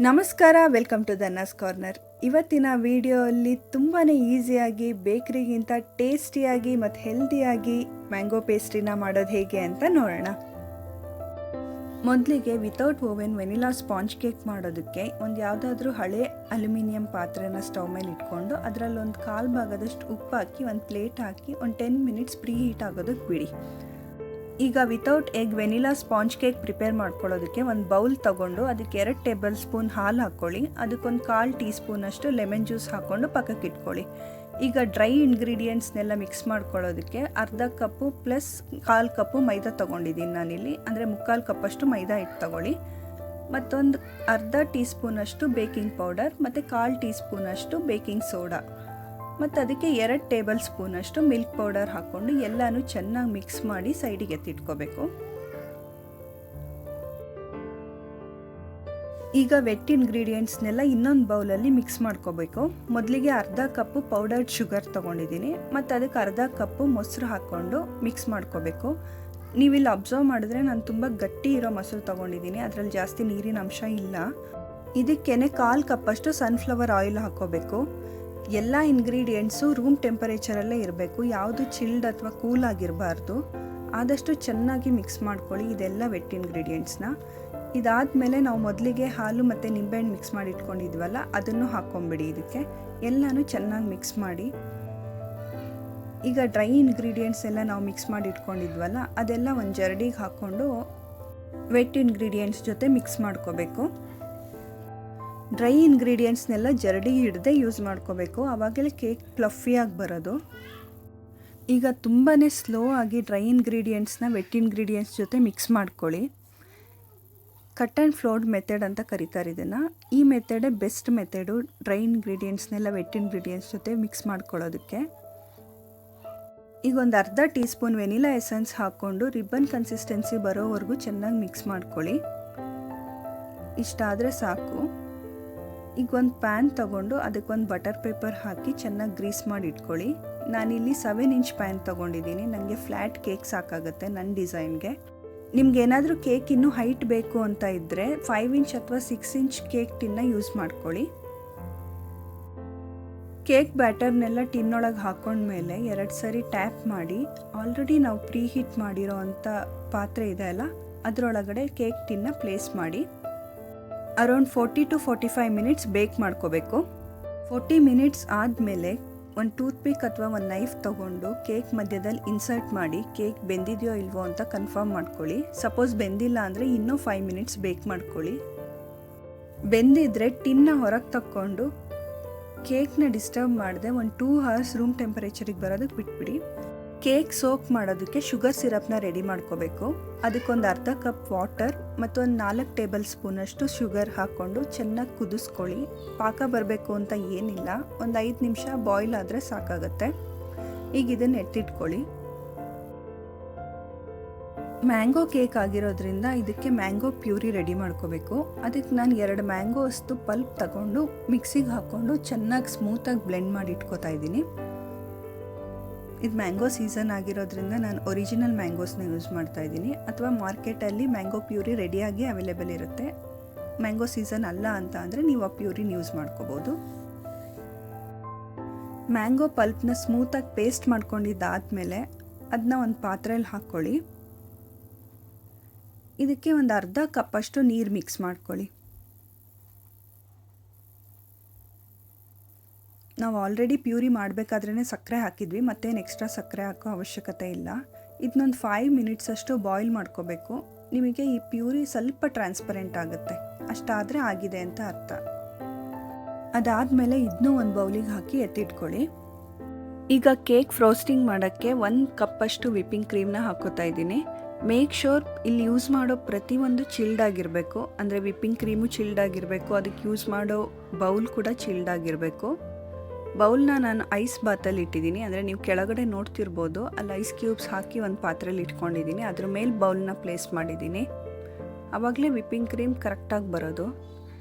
ನಮಸ್ಕಾರ, welcome to ಧನ್ನಾಸ್ corner. ಇವತ್ತಿನ ವಿಡಿಯೋಲ್ಲಿ ತುಂಬಾ ಈಸಿಯಾಗಿ ಬೇಕ್ರಿಗಿಂತ ಟೇಸ್ಟಿಯಾಗಿ ಮತ್ತು ಹೆಲ್ದಿಯಾಗಿ ಮ್ಯಾಂಗೋ ಪೇಸ್ಟ್ರಿನ ಮಾಡೋದು ಹೇಗೆ ಅಂತ ನೋಡೋಣ. ಮೊದಲಿಗೆ without oven vanilla sponge cake ಮಾಡೋದಕ್ಕೆ ಒಂದು ಯಾವುದಾದ್ರೂ ಹಳೆ ಅಲ್ಯೂಮಿನಿಯಂ ಪಾತ್ರೆನ ಸ್ಟವ್ ಮೇಲೆ ಇಟ್ಕೊಂಡು ಅದರಲ್ಲೊಂದು ಕಾಲು ಭಾಗದಷ್ಟು ಉಪ್ಪು ಹಾಕಿ ಒಂದು ಪ್ಲೇಟ್ ಹಾಕಿ ಒಂದು 10 ಮಿನಿಟ್ಸ್ ಪ್ರೀ ಹೀಟ್ ಆಗೋದಕ್ಕೆ ಬಿಡಿ. ಈಗ without egg vanilla sponge cake prepare ಮಾಡ್ಕೊಳ್ಳೋದಕ್ಕೆ ಒಂದು ಬೌಲ್ ತೊಗೊಂಡು ಅದಕ್ಕೆ 2 ಟೇಬಲ್ ಸ್ಪೂನ್ ಹಾಲು ಹಾಕ್ಕೊಳ್ಳಿ. ಅದಕ್ಕೊಂದು 1/4 ಟೀ ಸ್ಪೂನಷ್ಟು ಲೆಮನ್ ಜ್ಯೂಸ್ ಹಾಕ್ಕೊಂಡು ಪಕ್ಕಕ್ಕೆ ಇಟ್ಕೊಳ್ಳಿ. ಈಗ ಡ್ರೈ ಇಂಗ್ರೀಡಿಯೆಂಟ್ಸ್ನೆಲ್ಲ ಮಿಕ್ಸ್ ಮಾಡ್ಕೊಳ್ಳೋದಕ್ಕೆ ಅರ್ಧ ಕಪ್ಪು ಪ್ಲಸ್ 1/4 ಕಪ್ಪು ಮೈದಾ ತೊಗೊಂಡಿದ್ದೀನಿ ನಾನಿಲ್ಲಿ, ಅಂದರೆ 3/4 ಕಪ್ಪಷ್ಟು ಮೈದಾ ಹಿಟ್ಟು ತೊಗೊಳ್ಳಿ. ಮತ್ತೊಂದು ಅರ್ಧ ಟೀ ಸ್ಪೂನಷ್ಟು ಬೇಕಿಂಗ್ ಪೌಡರ್ ಮತ್ತು 1/4 ಟೀ ಸ್ಪೂನಷ್ಟು ಬೇಕಿಂಗ್ ಸೋಡಾ ಮತ್ತು ಅದಕ್ಕೆ 2 ಟೇಬಲ್ ಸ್ಪೂನಷ್ಟು ಮಿಲ್ಕ್ ಪೌಡರ್ ಹಾಕ್ಕೊಂಡು ಎಲ್ಲನೂ ಚೆನ್ನಾಗಿ ಮಿಕ್ಸ್ ಮಾಡಿ ಸೈಡಿಗೆ ಎತ್ತಿಟ್ಕೋಬೇಕು. ಈಗ ವೆಟ್ ಇಂಗ್ರೀಡಿಯೆಂಟ್ಸ್ನೆಲ್ಲ ಇನ್ನೊಂದು ಬೌಲಲ್ಲಿ ಮಿಕ್ಸ್ ಮಾಡ್ಕೋಬೇಕು. ಮೊದಲಿಗೆ ಅರ್ಧ ಕಪ್ಪು ಪೌಡರ್ಡ್ ಶುಗರ್ ತೊಗೊಂಡಿದ್ದೀನಿ ಮತ್ತು ಅದಕ್ಕೆ ಅರ್ಧ ಕಪ್ಪು ಮೊಸರು ಹಾಕ್ಕೊಂಡು ಮಿಕ್ಸ್ ಮಾಡ್ಕೋಬೇಕು. ನೀವಿಲ್ಲಿ ಅಬ್ಸರ್ವ್ ಮಾಡಿದ್ರೆ ನಾನು ತುಂಬ ಗಟ್ಟಿ ಇರೋ ಮೊಸರು ತೊಗೊಂಡಿದ್ದೀನಿ, ಅದರಲ್ಲಿ ಜಾಸ್ತಿ ನೀರಿನ ಅಂಶ ಇಲ್ಲ. ಇದಕ್ಕೇನೆ 1/4 ಕಪ್ಪಷ್ಟು ಸನ್ಫ್ಲವರ್ ಆಯಿಲ್ ಹಾಕ್ಕೋಬೇಕು. ಎಲ್ಲ ಇಂಗ್ರೀಡಿಯೆಂಟ್ಸು ರೂಮ್ ಟೆಂಪರೇಚರಲ್ಲೇ ಇರಬೇಕು, ಯಾವುದು ಚಿಲ್ಡ್ ಅಥವಾ ಕೂಲ್ ಆಗಿರಬಾರ್ದು. ಆದಷ್ಟು ಚೆನ್ನಾಗಿ ಮಿಕ್ಸ್ ಮಾಡ್ಕೊಳ್ಳಿ ಇದೆಲ್ಲ ವೆಟ್ ಇಂಗ್ರೀಡಿಯೆಂಟ್ಸ್ನ. ಇದಾದಮೇಲೆ ನಾವು ಮೊದಲಿಗೆ ಹಾಲು ಮತ್ತು ನಿಂಬೆಹಣ್ಣು ಮಿಕ್ಸ್ ಮಾಡಿ ಇಟ್ಕೊಂಡಿದ್ವಲ್ಲ ಅದನ್ನು ಹಾಕ್ಕೊಂಬಿಡಿ. ಇದಕ್ಕೆ ಎಲ್ಲನೂ ಚೆನ್ನಾಗಿ ಮಿಕ್ಸ್ ಮಾಡಿ. ಈಗ ಡ್ರೈ ಇಂಗ್ರೀಡಿಯೆಂಟ್ಸ್ ಎಲ್ಲ ನಾವು ಮಿಕ್ಸ್ ಮಾಡಿ ಇಟ್ಕೊಂಡಿದ್ವಲ್ಲ ಅದೆಲ್ಲ ಒಂದು ಜರಡಿಗೆ ಹಾಕ್ಕೊಂಡು ವೆಟ್ ಇಂಗ್ರೀಡಿಯೆಂಟ್ಸ್ ಜೊತೆ ಮಿಕ್ಸ್ ಮಾಡ್ಕೋಬೇಕು. ಡ್ರೈ ಇಂಗ್ರೀಡಿಯೆಂಟ್ಸ್ನೆಲ್ಲ ಜರಡಿ ಹಿಡ್ದೆ ಯೂಸ್ ಮಾಡ್ಕೋಬೇಕು, ಆವಾಗಲೇ ಕೇಕ್ ಫ್ಲಫಿಯಾಗಿ ಬರೋದು. ಈಗ ತುಂಬಾ ಸ್ಲೋ ಆಗಿ ಡ್ರೈ ಇಂಗ್ರೀಡಿಯೆಂಟ್ಸ್ನ ವೆಟ್ ಇಂಗ್ರೀಡಿಯೆಂಟ್ಸ್ ಜೊತೆ ಮಿಕ್ಸ್ ಮಾಡ್ಕೊಳ್ಳಿ. ಕಟ್ ಆ್ಯಂಡ್ ಫ್ಲೋರ್ಡ್ ಮೆಥಡ್ ಅಂತ ಕರೀತಾರೆ ಇದನ್ನು. ಈ ಮೆಥಡೇ ಬೆಸ್ಟ್ ಮೆಥಡು ಡ್ರೈ ಇಂಗ್ರೀಡಿಯೆಂಟ್ಸ್ನೆಲ್ಲ ವೆಟ್ ಇಂಗ್ರೀಡಿಯೆಂಟ್ಸ್ ಜೊತೆ ಮಿಕ್ಸ್ ಮಾಡ್ಕೊಳ್ಳೋದಕ್ಕೆ. ಈಗ ಒಂದು ಅರ್ಧ ಟೀ ಸ್ಪೂನ್ ವೆನಿಲಾ ಎಸೆನ್ಸ್ ಹಾಕ್ಕೊಂಡು ರಿಬ್ಬನ್ ಕನ್ಸಿಸ್ಟೆನ್ಸಿ ಬರೋವರೆಗೂ ಚೆನ್ನಾಗಿ ಮಿಕ್ಸ್ ಮಾಡ್ಕೊಳ್ಳಿ. ಇಷ್ಟಾದರೆ ಸಾಕು. ಈಗ ಒಂದು ಪ್ಯಾನ್ ತೊಗೊಂಡು ಅದಕ್ಕೊಂದು ಬಟರ್ ಪೇಪರ್ ಹಾಕಿ ಚೆನ್ನಾಗಿ ಗ್ರೀಸ್ ಮಾಡಿ ಇಟ್ಕೊಳ್ಳಿ. ನಾನಿಲ್ಲಿ 7 ಇಂಚ್ ಪ್ಯಾನ್ ತೊಗೊಂಡಿದ್ದೀನಿ, ನನಗೆ ಫ್ಲ್ಯಾಟ್ ಕೇಕ್ ಸಾಕಾಗುತ್ತೆ ನನ್ನ ಡಿಸೈನ್ಗೆ. ನಿಮ್ಗೇನಾದರೂ ಕೇಕ್ ಇನ್ನೂ ಹೈಟ್ ಬೇಕು ಅಂತ ಇದ್ದರೆ 5 ಇಂಚ್ ಅಥವಾ 6 ಇಂಚ್ ಕೇಕ್ ಟಿನ್ನ ಯೂಸ್ ಮಾಡ್ಕೊಳ್ಳಿ. ಕೇಕ್ ಬ್ಯಾಟರ್ನೆಲ್ಲ ಟಿನ್ನೊಳಗೆ ಹಾಕ್ಕೊಂಡ್ಮೇಲೆ 2 ಸರಿ ಟ್ಯಾಪ್ ಮಾಡಿ ಆಲ್ರೆಡಿ ನಾವು ಪ್ರೀ ಹೀಟ್ ಮಾಡಿರೋ ಅಂಥ ಪಾತ್ರೆ ಇದೆ ಅಲ್ಲ ಅದರೊಳಗಡೆ ಕೇಕ್ ಟಿನ್ನ ಪ್ಲೇಸ್ ಮಾಡಿ ಅರೌಂಡ್ 40 to 45 ಮಿನಿಟ್ಸ್ ಬೇಕ್ ಮಾಡ್ಕೋಬೇಕು. 40 ಮಿನಿಟ್ಸ್ ಆದಮೇಲೆ ಒಂದು ಟೂತ್ಪಿಕ್ ಅಥವಾ ಒಂದು ನೈಫ್ ತೊಗೊಂಡು ಕೇಕ್ ಮಧ್ಯದಲ್ಲಿ ಇನ್ಸರ್ಟ್ ಮಾಡಿ ಕೇಕ್ ಬೆಂದಿದೆಯೋ ಇಲ್ವೋ ಅಂತ ಕನ್ಫರ್ಮ್ ಮಾಡ್ಕೊಳ್ಳಿ. ಸಪೋಸ್ ಬೆಂದಿಲ್ಲ ಅಂದರೆ ಇನ್ನೂ 5 ಮಿನಿಟ್ಸ್ ಬೇಕ್ ಮಾಡ್ಕೊಳ್ಳಿ. ಬೆಂದಿದ್ರೆ ಟಿನ್ನ ಹೊರಗೆ ತಕ್ಕೊಂಡು ಕೇಕ್ನ ಡಿಸ್ಟರ್ಬ್ ಮಾಡದೆ ಒಂದು 2 ಅವರ್ಸ್ ರೂಮ್ ಟೆಂಪರೇಚರಿಗೆ ಬರೋದಕ್ಕೆ ಬಿಟ್ಬಿಡಿ. ಕೇಕ್ ಸೋಕ್ ಮಾಡೋದಕ್ಕೆ ಶುಗರ್ ಸಿರಪ್ನ ರೆಡಿ ಮಾಡ್ಕೋಬೇಕು. ಅದಕ್ಕೊಂದು ಅರ್ಧ ಕಪ್ ವಾಟರ್ ಮತ್ತು ಒಂದು 4 ಟೇಬಲ್ ಸ್ಪೂನಷ್ಟು ಶುಗರ್ ಹಾಕ್ಕೊಂಡು ಚೆನ್ನಾಗಿ ಕುದಿಸ್ಕೊಳ್ಳಿ. ಪಾಕ ಬರಬೇಕು ಅಂತ ಏನಿಲ್ಲ, ಒಂದು 5 ನಿಮಿಷ ಬಾಯ್ಲ್ ಆದರೆ ಸಾಕಾಗುತ್ತೆ. ಈಗ ಇದನ್ನು ಎತ್ತಿಟ್ಕೊಳ್ಳಿ. ಮ್ಯಾಂಗೋ ಕೇಕ್ ಆಗಿರೋದ್ರಿಂದ ಇದಕ್ಕೆ ಮ್ಯಾಂಗೋ ಪ್ಯೂರಿ ರೆಡಿ ಮಾಡ್ಕೋಬೇಕು. ಅದಕ್ಕೆ ನಾನು 2 ಮ್ಯಾಂಗೋ ಅಷ್ಟು ಪಲ್ಪ್ ತಗೊಂಡು ಮಿಕ್ಸಿಗೆ ಹಾಕ್ಕೊಂಡು ಚೆನ್ನಾಗಿ ಸ್ಮೂತಾಗಿ ಬ್ಲೆಂಡ್ ಮಾಡಿ ಇಟ್ಕೋತಾ ಇದ್ದೀನಿ. ಇದು ಮ್ಯಾಂಗೋ ಸೀಸನ್ ಆಗಿರೋದ್ರಿಂದ ನಾನು ಒರಿಜಿನಲ್ ಮ್ಯಾಂಗೋಸ್ನ ಯೂಸ್ ಮಾಡ್ತಾ ಇದ್ದೀನಿ, ಅಥವಾ ಮಾರ್ಕೆಟಲ್ಲಿ ಮ್ಯಾಂಗೋ ಪ್ಯೂರಿ ರೆಡಿಯಾಗಿ ಅವೈಲೇಬಲ್ ಇರುತ್ತೆ. ಮ್ಯಾಂಗೋ ಸೀಸನ್ ಅಲ್ಲ ಅಂತ ಅಂದರೆ ನೀವು ಆ ಪ್ಯೂರಿನ ಯೂಸ್ ಮಾಡ್ಕೋಬೋದು. ಮ್ಯಾಂಗೋ ಪಲ್ಪ್ನ ಸ್ಮೂತಾಗಿ ಪೇಸ್ಟ್ ಮಾಡ್ಕೊಂಡಿದ್ದಾದಮೇಲೆ ಅದನ್ನ ಒಂದು ಪಾತ್ರೆಯಲ್ಲಿ ಹಾಕ್ಕೊಳ್ಳಿ. ಇದಕ್ಕೆ ಒಂದು ಅರ್ಧ ಕಪ್ಪಷ್ಟು ನೀರು ಮಿಕ್ಸ್ ಮಾಡ್ಕೊಳ್ಳಿ. ನಾವು ಆಲ್ರೆಡಿ ಪ್ಯೂರಿ ಮಾಡಬೇಕಾದ್ರೇ ಸಕ್ಕರೆ ಹಾಕಿದ್ವಿ, ಮತ್ತೇನು ಎಕ್ಸ್ಟ್ರಾ ಸಕ್ಕರೆ ಹಾಕೋ ಅವಶ್ಯಕತೆ ಇಲ್ಲ. ಇದನ್ನೊಂದು 5 ಮಿನಿಟ್ಸ್ ಅಷ್ಟು ಬಾಯ್ಲ್ ಮಾಡ್ಕೋಬೇಕು. ನಿಮಗೆ ಈ ಪ್ಯೂರಿ ಸ್ವಲ್ಪ ಟ್ರಾನ್ಸ್ಪರೆಂಟ್ ಆಗುತ್ತೆ, ಅಷ್ಟಾದರೆ ಆಗಿದೆ ಅಂತ ಅರ್ಥ. ಅದಾದಮೇಲೆ ಇದನ್ನೂ ಒಂದು ಬೌಲಿಗೆ ಹಾಕಿ ಎತ್ತಿಟ್ಕೊಳ್ಳಿ. ಈಗ ಕೇಕ್ ಫ್ರೋಸ್ಟಿಂಗ್ ಮಾಡೋಕ್ಕೆ 1 ಕಪ್ಪಷ್ಟು ವಿಪ್ಪಿಂಗ್ ಕ್ರೀಮ್ನ ಹಾಕೋತಾ ಇದ್ದೀನಿ. ಮೇಕ್ ಶೋರ್ ಇಲ್ಲಿ ಯೂಸ್ ಮಾಡೋ ಪ್ರತಿಯೊಂದು ಚಿಲ್ಡ್ ಆಗಿರಬೇಕು, ಅಂದರೆ ವಿಪ್ಪಿಂಗ್ ಕ್ರೀಮು ಚಿಲ್ಡ್ ಆಗಿರಬೇಕು, ಅದಕ್ಕೆ ಯೂಸ್ ಮಾಡೋ ಬೌಲ್ ಕೂಡ ಚಿಲ್ಡ್ ಆಗಿರಬೇಕು. ಬೌಲ್ನ ನಾನು ಐಸ್ ಬಾತಲ್ಲಿ ಇಟ್ಟಿದ್ದೀನಿ, ಅಂದರೆ ನೀವು ಕೆಳಗಡೆ ನೋಡ್ತಿರ್ಬೋದು ಅಲ್ಲಿ ಐಸ್ ಕ್ಯೂಬ್ಸ್ ಹಾಕಿ ಒಂದು ಪಾತ್ರೆಯಲ್ಲಿ ಇಟ್ಕೊಂಡಿದ್ದೀನಿ, ಅದ್ರ ಮೇಲೆ ಬೌಲ್ನ ಪ್ಲೇಸ್ ಮಾಡಿದ್ದೀನಿ. ಆವಾಗಲೇ ವಿಪ್ಪಿಂಗ್ ಕ್ರೀಮ್ ಕರೆಕ್ಟಾಗಿ ಬರೋದು.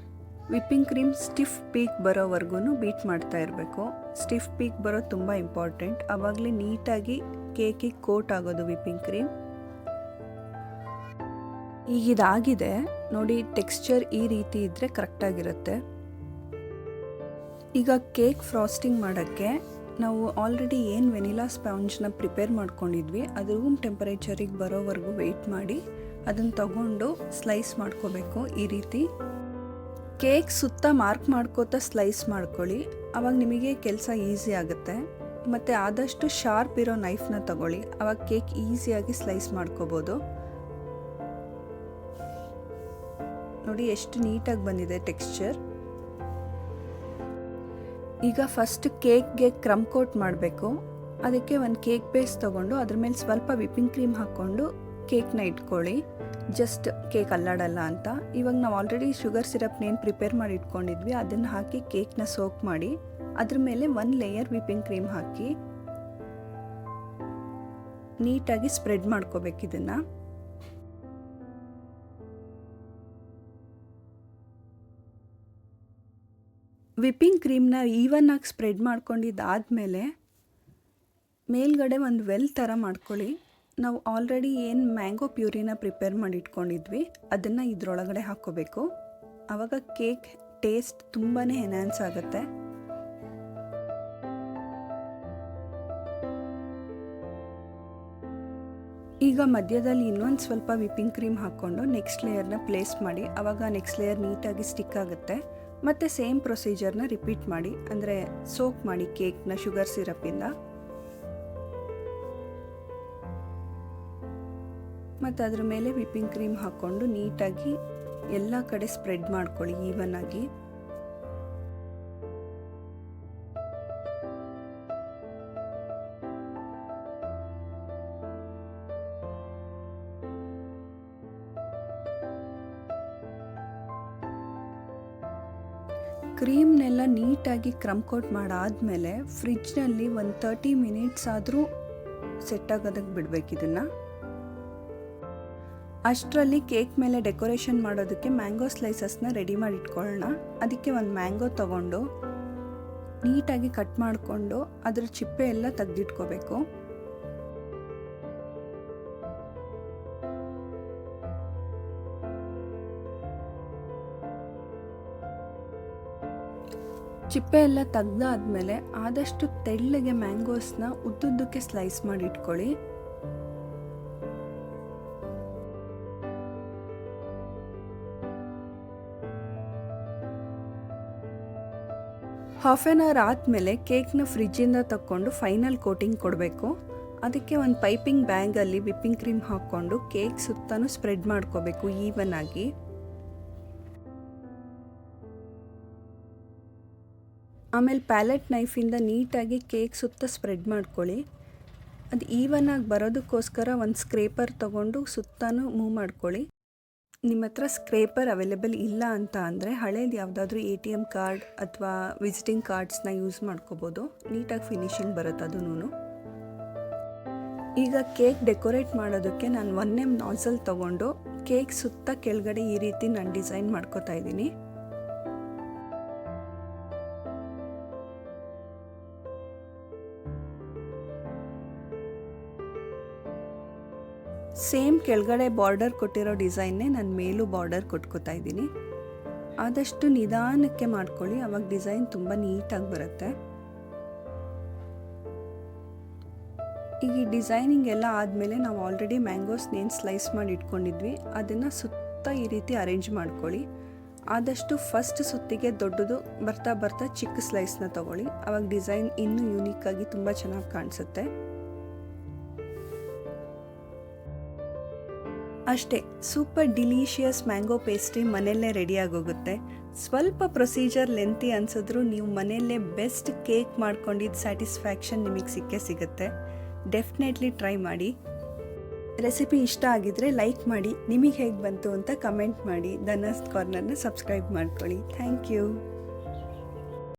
ವಿಪ್ಪಿಂಗ್ ಕ್ರೀಮ್ ಸ್ಟಿಫ್ ಪೀಕ್ ಬರೋವರೆಗೂ ಬೀಟ್ ಮಾಡ್ತಾ ಇರಬೇಕು. ಸ್ಟಿಫ್ ಪೀಕ್ ಬರೋದು ತುಂಬ ಇಂಪಾರ್ಟೆಂಟ್, ಆವಾಗಲೇ ನೀಟಾಗಿ ಕೇಕಿಗೆ ಕೋಟ್ ಆಗೋದು ವಿಪ್ಪಿಂಗ್ ಕ್ರೀಮ್. ಈಗ ಇದಾಗಿದೆ ನೋಡಿ, ಟೆಕ್ಸ್ಚರ್ ಈ ರೀತಿ ಇದ್ದರೆ ಕರೆಕ್ಟಾಗಿರುತ್ತೆ. ಈಗ ಕೇಕ್ ಫ್ರಾಸ್ಟಿಂಗ್ ಮಾಡೋಕ್ಕೆ ನಾವು ಆಲ್ರೆಡಿ ಏನು ವೆನಿಲಾ ಸ್ಪಾಂಜ್ನ ಪ್ರಿಪೇರ್ ಮಾಡ್ಕೊಂಡಿದ್ವಿ ಅದು ರೂಮ್ ಟೆಂಪರೇಚರಿಗೆ ಬರೋವರೆಗೂ ವೆಯ್ಟ್ ಮಾಡಿ ಅದನ್ನು ತಗೊಂಡು ಸ್ಲೈಸ್ ಮಾಡ್ಕೋಬೇಕು. ಈ ರೀತಿ ಕೇಕ್ ಸುತ್ತ ಮಾರ್ಕ್ ಮಾಡ್ಕೋತಾ ಸ್ಲೈಸ್ ಮಾಡ್ಕೊಳ್ಳಿ, ಆವಾಗ ನಿಮಗೆ ಕೆಲಸ ಈಸಿ ಆಗುತ್ತೆ. ಮತ್ತು ಆದಷ್ಟು ಶಾರ್ಪ್ ಇರೋ ನೈಫ್ನ ತಗೊಳ್ಳಿ, ಆವಾಗ ಕೇಕ್ ಈಸಿಯಾಗಿ ಸ್ಲೈಸ್ ಮಾಡ್ಕೋಬೋದು. ನೋಡಿ ಎಷ್ಟು ನೀಟಾಗಿ ಬಂದಿದೆ ಟೆಕ್ಸ್ಚರ್. ಈಗ ಫಸ್ಟ್ ಕೇಕ್ಗೆ ಕ್ರಮ್ ಕೋಟ್ ಮಾಡಬೇಕು. ಅದಕ್ಕೆ ಒಂದು ಕೇಕ್ ಬೇಸ್ ತೊಗೊಂಡು ಅದ್ರ ಮೇಲೆ ಸ್ವಲ್ಪ ವಿಪ್ಪಿಂಗ್ ಕ್ರೀಮ್ ಹಾಕ್ಕೊಂಡು ಕೇಕ್ನ ಇಟ್ಕೊಳ್ಳಿ, ಜಸ್ಟ್ ಕೇಕ್ ಅಲ್ಲಾಡಲ್ಲ ಅಂತ. ಇವಾಗ ನಾವು ಆಲ್ರೆಡಿ ಶುಗರ್ ಸಿರಪ್ನ ಏನು ಪ್ರಿಪೇರ್ ಮಾಡಿ ಇಟ್ಕೊಂಡಿದ್ವಿ ಅದನ್ನು ಹಾಕಿ ಕೇಕ್ನ ಸೋಕ್ ಮಾಡಿ ಅದ್ರ ಮೇಲೆ 1 ಲೇಯರ್ ವಿಪ್ಪಿಂಗ್ ಕ್ರೀಮ್ ಹಾಕಿ ನೀಟಾಗಿ ಸ್ಪ್ರೆಡ್ ಮಾಡ್ಕೋಬೇಕು. ಇದನ್ನು ವಿಪ್ಪಿಂಗ್ ಕ್ರೀಮ್ನ ಈವನ್ನಾಗಿ ಸ್ಪ್ರೆಡ್ ಮಾಡ್ಕೊಂಡಿದ್ದಾದಮೇಲೆ ಮೇಲ್ಗಡೆ ಒಂದು ವೆಲ್ ಥರ ಮಾಡ್ಕೊಳ್ಳಿ. ನಾವು ಆಲ್ರೆಡಿ ಏನು ಮ್ಯಾಂಗೋ ಪ್ಯೂರಿನ ಪ್ರಿಪೇರ್ ಮಾಡಿ ಇಟ್ಕೊಂಡಿದ್ವಿ ಅದನ್ನು ಇದರೊಳಗಡೆ ಹಾಕ್ಕೋಬೇಕು. ಆವಾಗ ಕೇಕ್ ಟೇಸ್ಟ್ ತುಂಬಾ ಎನ್ಹ್ಯಾನ್ಸ್ ಆಗುತ್ತೆ. ಈಗ ಮಧ್ಯದಲ್ಲಿ ಇನ್ನೊಂದು ಸ್ವಲ್ಪ ವಿಪ್ಪಿಂಗ್ ಕ್ರೀಮ್ ಹಾಕ್ಕೊಂಡು ನೆಕ್ಸ್ಟ್ ಲೇಯರ್ನ ಪ್ಲೇಸ್ ಮಾಡಿ, ಆವಾಗ ನೆಕ್ಸ್ಟ್ ಲೇಯರ್ ನೀಟಾಗಿ ಸ್ಟಿಕ್ ಆಗುತ್ತೆ. ಮತ್ತು ಸೇಮ್ ಪ್ರೊಸೀಜರ್ನ ರಿಪೀಟ್ ಮಾಡಿ, ಅಂದರೆ ಸೋಕ್ ಮಾಡಿ ಕೇಕ್ನ ಶುಗರ್ ಸಿರಪಿಂದ. ಮತ್ತು ಅದ್ರ ಮೇಲೆ ವಿಪ್ಪಿಂಗ್ ಕ್ರೀಮ್ ಹಾಕ್ಕೊಂಡು ನೀಟಾಗಿ ಎಲ್ಲ ಕಡೆ ಸ್ಪ್ರೆಡ್ ಮಾಡ್ಕೊಳ್ಳಿ ಈವನ್ ಆಗಿ. ಕ್ರೀಮ್ನೆಲ್ಲ ನೀಟಾಗಿ ಕ್ರಮ್ ಕೋಟ್ ಮಾಡಾದಮೇಲೆ ಫ್ರಿಜ್ನಲ್ಲಿ ಒಂದು 30 ಮಿನಿಟ್ಸ್ ಆದರೂ ಸೆಟ್ ಆಗೋದಕ್ಕೆ ಬಿಡಬೇಕು ಇದನ್ನು. ಅಷ್ಟರಲ್ಲಿ ಕೇಕ್ ಮೇಲೆ ಡೆಕೋರೇಷನ್ ಮಾಡೋದಕ್ಕೆ ಮ್ಯಾಂಗೋ ಸ್ಲೈಸಸ್ನ ರೆಡಿ ಮಾಡಿ ಇಟ್ಕೊಳ್ಳೋಣ. ಅದಕ್ಕೆ ಒಂದು ಮ್ಯಾಂಗೋ ತೊಗೊಂಡು ನೀಟಾಗಿ ಕಟ್ ಮಾಡಿಕೊಂಡು ಅದ್ರ ಚಿಪ್ಪೆ ಎಲ್ಲ ತೆಗೆದಿಟ್ಕೋಬೇಕು. ಚಿಪ್ಪೆ ಎಲ್ಲ ತೆಗ್ದಾದ್ಮೇಲೆ ಆದಷ್ಟು ತೆಳ್ಳಗೆ ಮ್ಯಾಂಗೋಸ್ನ ಉದ್ದುದ್ದಕ್ಕೆ ಸ್ಲೈಸ್ ಮಾಡಿ ಇಟ್ಕೊಳ್ಳಿ. ಹಾಫ್ ಆನ್ ಅವರ್ ಆದಮೇಲೆ ಕೇಕ್ನ ಫ್ರಿಜ್ಜಿಂದ ತಕ್ಕೊಂಡು ಫೈನಲ್ ಕೋಟಿಂಗ್ ಕೊಡಬೇಕು. ಅದಕ್ಕೆ ಒಂದು ಪೈಪಿಂಗ್ ಬ್ಯಾಗಲ್ಲಿ ವಿಪ್ಪಿಂಗ್ ಕ್ರೀಮ್ ಹಾಕ್ಕೊಂಡು ಕೇಕ್ ಸುತ್ತಲೂ ಸ್ಪ್ರೆಡ್ ಮಾಡ್ಕೋಬೇಕು ಈವನ್ ಆಗಿ. ಆಮೇಲೆ ಪ್ಯಾಲೆಟ್ ನೈಫಿಂದ ನೀಟಾಗಿ ಕೇಕ್ ಸುತ್ತ ಸ್ಪ್ರೆಡ್ ಮಾಡ್ಕೊಳ್ಳಿ. ಅದು ಈವನಾಗಿ ಬರೋದಕ್ಕೋಸ್ಕರ ಒಂದು ಸ್ಕ್ರೇಪರ್ ತೊಗೊಂಡು ಸುತ್ತಲೂ ಮೂವ್ ಮಾಡ್ಕೊಳ್ಳಿ. ನಿಮ್ಮ ಹತ್ರ ಸ್ಕ್ರೇಪರ್ ಅವೈಲೇಬಲ್ ಇಲ್ಲ ಅಂತ ಅಂದರೆ ಹಳೇದು ಯಾವುದಾದ್ರೂ ATM ಕಾರ್ಡ್ ಅಥವಾ ವಿಸಿಟಿಂಗ್ ಕಾರ್ಡ್ಸ್ನ ಯೂಸ್ ಮಾಡ್ಕೋಬೋದು, ನೀಟಾಗಿ ಫಿನಿಶಿಂಗ್ ಬರುತ್ತೆ ಅದೂ. ಈಗ ಕೇಕ್ ಡೆಕೋರೇಟ್ ಮಾಡೋದಕ್ಕೆ ನಾನು 1M ನಾಸಲ್ ತೊಗೊಂಡು ಕೇಕ್ ಸುತ್ತ ಕೆಳಗಡೆ ಈ ರೀತಿ ನಾನು ಡಿಸೈನ್ ಮಾಡ್ಕೋತಾ ಇದ್ದೀನಿ. ಸೇಮ್ ಕೆಳಗಡೆ ಬಾರ್ಡರ್ ಕೊಟ್ಟಿರೋ ಡಿಸೈನ್ನೇ ನಾನು ಮೇಲೂ ಬಾರ್ಡರ್ ಕೊಟ್ಕೋತಾ ಇದ್ದೀನಿ. ಆದಷ್ಟು ನಿಧಾನಕ್ಕೆ ಮಾಡ್ಕೊಳ್ಳಿ, ಆವಾಗ ಡಿಸೈನ್ ತುಂಬ ನೀಟಾಗಿ ಬರುತ್ತೆ. ಈಗ ಈ ಡಿಸೈನಿಂಗ್ ಎಲ್ಲ ಆದಮೇಲೆ ನಾವು ಆಲ್ರೆಡಿ ಮ್ಯಾಂಗೋಸ್ನೇನು ಸ್ಲೈಸ್ ಮಾಡಿ ಇಟ್ಕೊಂಡಿದ್ವಿ ಅದನ್ನು ಸುತ್ತ ಈ ರೀತಿ ಅರೇಂಜ್ ಮಾಡ್ಕೊಳ್ಳಿ. ಆದಷ್ಟು ಫಸ್ಟ್ ಸುತ್ತಿಗೆ ದೊಡ್ಡದು ಬರ್ತಾ ಬರ್ತಾ ಚಿಕ್ಕ ಸ್ಲೈಸ್ನ ತಗೊಳ್ಳಿ, ಆವಾಗ ಡಿಸೈನ್ ಇನ್ನೂ ಯೂನಿಕ್ಕಾಗಿ ತುಂಬ ಚೆನ್ನಾಗಿ ಕಾಣಿಸುತ್ತೆ. ಅಷ್ಟೇ, ಸೂಪರ್ ಡಿಲೀಷಿಯಸ್ ಮ್ಯಾಂಗೋ ಪೇಸ್ಟ್ರಿ ಮನೆಯಲ್ಲೇ ರೆಡಿಯಾಗೋಗುತ್ತೆ. ಸ್ವಲ್ಪ ಪ್ರೊಸೀಜರ್ ಲೆಂತಿ ಅನ್ಸಿದ್ರೂ ನೀವು ಮನೆಯಲ್ಲೇ ಬೆಸ್ಟ್ ಕೇಕ್ ಮಾಡ್ಕೊಂಡಿದ್ದು ಸ್ಯಾಟಿಸ್ಫ್ಯಾಕ್ಷನ್ ನಿಮಗೆ ಸಿಕ್ಕೇ ಸಿಗುತ್ತೆ. ಡೆಫಿನೆಟ್ಲಿ ಟ್ರೈ ಮಾಡಿ. ರೆಸಿಪಿ ಇಷ್ಟ ಆಗಿದ್ರೆ ಲೈಕ್ ಮಾಡಿ, ನಿಮಗೆ ಹೇಗೆ ಬಂತು ಅಂತ ಕಮೆಂಟ್ ಮಾಡಿ. ಧನಸ್ ಕಾರ್ನರ್ನ ಸಬ್ಸ್ಕ್ರೈಬ್ ಮಾಡ್ಕೊಳ್ಳಿ. Thank you.